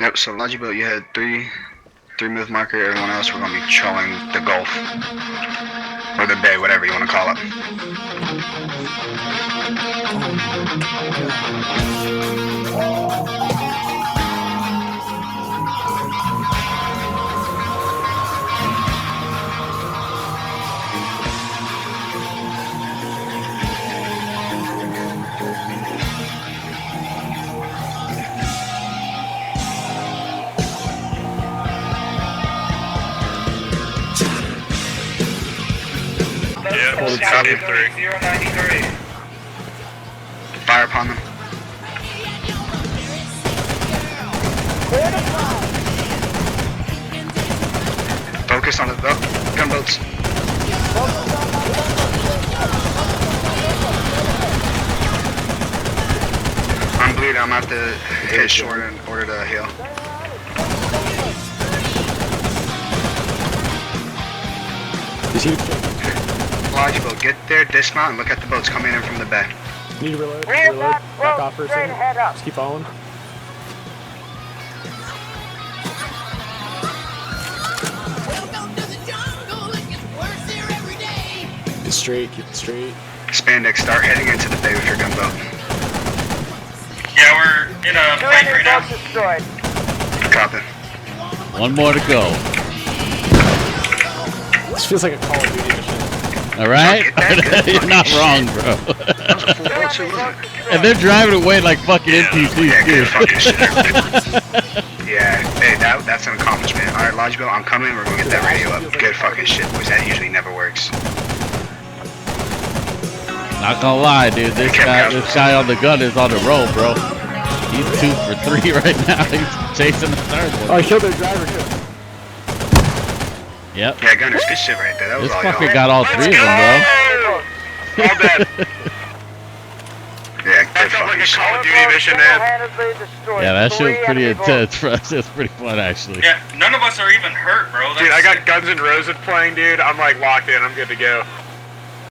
Yep, so Logiboat, you had three move marker. Everyone else, we're going to be trolling the Gulf. Or the Bay, whatever you want to call it. Copy 093. Fire upon them. Focus on the gunboats. I'm bleeding. I'm out to hit shore in order to heal. Logiboat, get there, dismount, and look at the boats coming in from the bay. Need to reload. Back off for a second. Just keep following. Keep it straight, keep it straight. Spandex, start heading into the bay with your gunboat. Yeah, we're in a fight right now. Copy. One more to go. This feels like a Call of Duty mission. Alright? You're not wrong, bro. That was a full boat too, wasn't it? And they're driving away like fucking NPCs, Yeah, good dude. fucking shit. Yeah, hey, that's an accomplishment. Alright, Logiboat, I'm coming. We're gonna get that radio up. Good fucking shit, boys. That usually never works. Not gonna lie, dude. This guy on the gun is on the roll, bro. He's 2 for 3 right now. He's chasing the third one. Oh, I killed their driver too. Yep. Yeah, Gunners, good shit right there. That was This all fucker y'all. got all 3 of them, bro. All dead. Yeah, That good felt like fucking a shit. Call of Duty mission, man. Yeah, that shit was pretty intense, bro. It's pretty fun, actually. Yeah, none of us are even hurt, bro. Dude, I got Guns N' Roses playing, dude. I'm like locked in. I'm good to go.